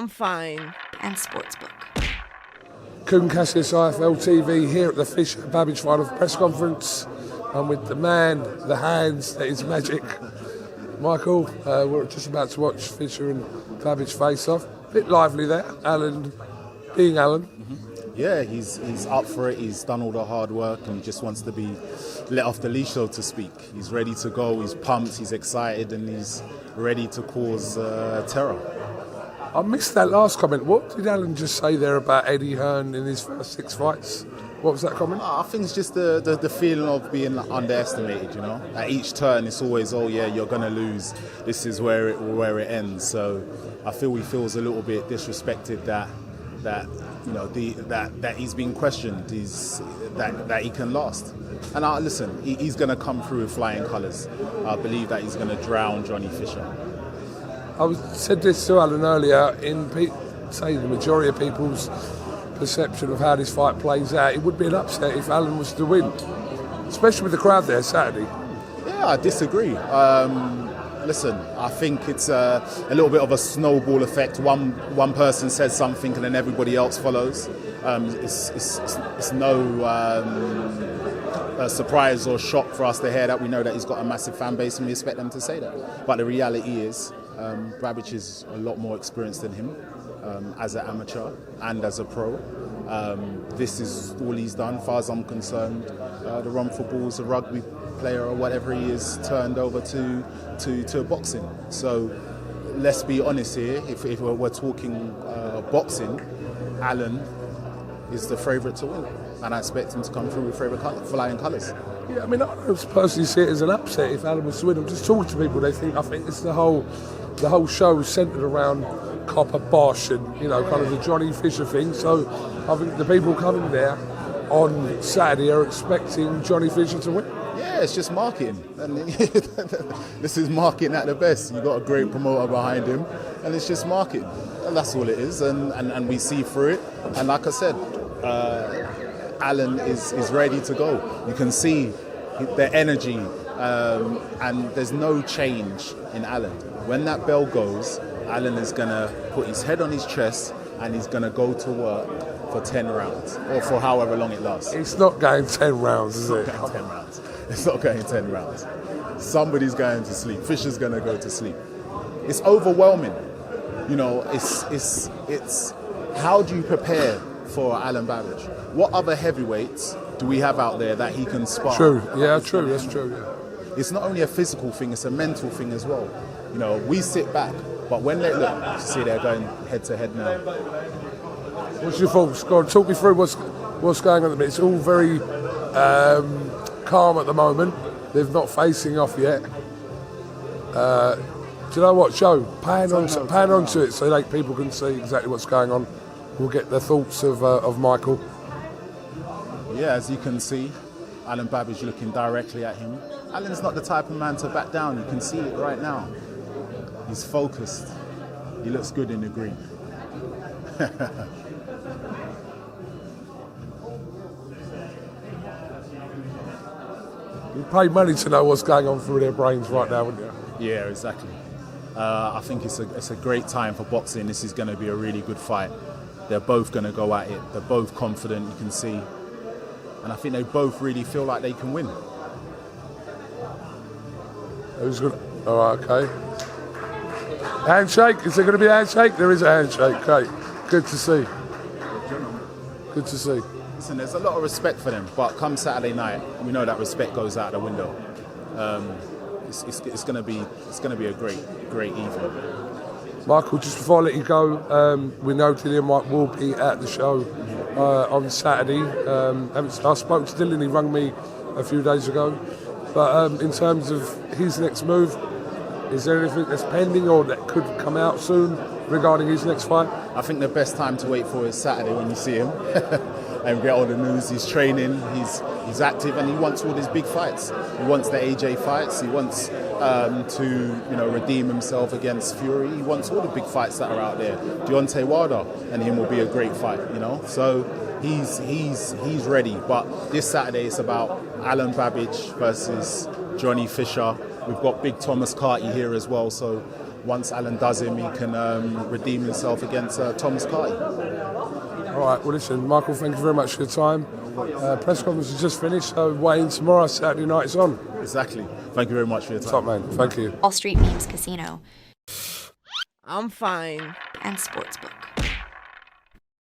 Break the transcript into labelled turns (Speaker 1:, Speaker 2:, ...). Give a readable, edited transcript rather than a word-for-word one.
Speaker 1: I'm fine.
Speaker 2: And Sportsbook.
Speaker 3: KUGAN CASSIUS IFLTV here at the Fisher Babic final press conference. I'm with the man, the hands, that is magic. Michael, we're just about to watch Fisher and Babic face off. Bit lively there, Alen, being Alen.
Speaker 4: Yeah, he's up for it. He's done all the hard work and he just wants to be let off the leash, so to speak. He's ready to go, he's pumped, he's excited, and he's ready to cause terror.
Speaker 3: I missed that last comment. What did Alen just say there about Eddie Hearn in his first 6 fights? What was that comment?
Speaker 4: I think it's just the feeling of being underestimated, you know. At each turn, it's always, oh yeah, you're going to lose. This is where it ends. So I feel he feels a little bit disrespected that you know that he's being questioned, that he can last. And listen, he's going to come through with flying colours. I believe that he's going to drown Johnny Fisher.
Speaker 3: I said this to Alen earlier, say the majority of people's perception of how this fight plays out, it would be an upset if Alen was to win, especially with the crowd there Saturday.
Speaker 4: Yeah, I disagree. Listen, I think it's a little bit of a snowball effect. One person says something and then everybody else follows. It's no surprise or shock for us to hear that. We know that he's got a massive fan base and we expect them to say that. But the reality is, Babic is a lot more experienced than him as an amateur and as a pro. This is all he's done, as far as I'm concerned. The run for balls, a rugby player or whatever he is, turned over to boxing. So let's be honest here, if we're talking boxing, Alen is the favourite to win. And I expect him to come through with flying colours.
Speaker 3: Yeah, I mean, I don't personally see it as an upset if Alen was to win. I'm just talking to people, I think it's the whole show is centred around Copper Bosch and, you know, kind of the Johnny Fisher thing. So I think the people coming there on Saturday are expecting Johnny Fisher to win.
Speaker 4: Yeah, it's just marketing. And this is marketing at the best. You've got a great promoter behind him, and it's just marketing. And that's all it is. And we see through it. And like I said, Alen is ready to go. You can see the energy, and there's no change in Alen. When that bell goes, Alen is going to put his head on his chest and he's going to go to work for 10 rounds, or for however long it lasts.
Speaker 3: It's not going 10 rounds, is it?
Speaker 4: It's not going 10 rounds. It's not going 10 rounds. Somebody's going to sleep. Fisher's going to go to sleep. It's overwhelming. You know, it's how do you prepare for Alen Babic? What other heavyweights do we have out there that he can spar?
Speaker 3: True, yeah, true, that's true, yeah.
Speaker 4: It's not only a physical thing, it's a mental thing as well. You know, we sit back, but when they look, you see they're going head to head now.
Speaker 3: What's your thoughts? Go on, talk me through what's going on at the minute. It's all very calm at the moment. They're not facing off yet. Do you know what, Joe? Pan onto it so that people can see exactly what's going on. We'll get the thoughts of Michael.
Speaker 4: Yeah, as you can see, Alen Babic looking directly at him. Alan's not the type of man to back down. You can see it right now. He's focused. He looks good in the green.
Speaker 3: You pay money to know what's going on through their brains right now, wouldn't you?
Speaker 4: Yeah, exactly. I think it's a great time for boxing. This is going to be a really good fight. They're both going to go at it. They're both confident, you can see. And I think they both really feel like they can win.
Speaker 3: Who's good? All right, okay. Handshake? Is there going to be a handshake? There is a handshake. Okay, good to see. Good to see.
Speaker 4: Listen, there's a lot of respect for them, but come Saturday night, we know that respect goes out the window. It's going to be a great evening.
Speaker 3: Michael, just before I let you go, we know Dillian will be at the show on Saturday. I spoke to Dillian, he rang me a few days ago. But in terms of his next move, is there anything that's pending or that could come out soon regarding his next fight?
Speaker 4: I think the best time to wait for is Saturday when you see him and get all the news. He's training, he's active, and he wants all these big fights. He wants the AJ fights. He wants to redeem himself against Fury. He wants all the big fights that are out there. Deontay Wilder and him will be a great fight. So he's ready. But this Saturday it's about Alen Babic versus Johnny Fisher. We've got big Thomas Carty here as well, so once Alen does him, he can redeem himself against Thomas Kai.
Speaker 3: All right, well, listen, Michael, thank you very much for your time. Press conference is just finished, so waiting tomorrow, Saturday night it's on.
Speaker 4: Exactly. Thank you very much for your time.
Speaker 3: Top man, thank you.
Speaker 1: Wall Street Memes Casino.
Speaker 2: I'm fine.
Speaker 1: And Sportsbook.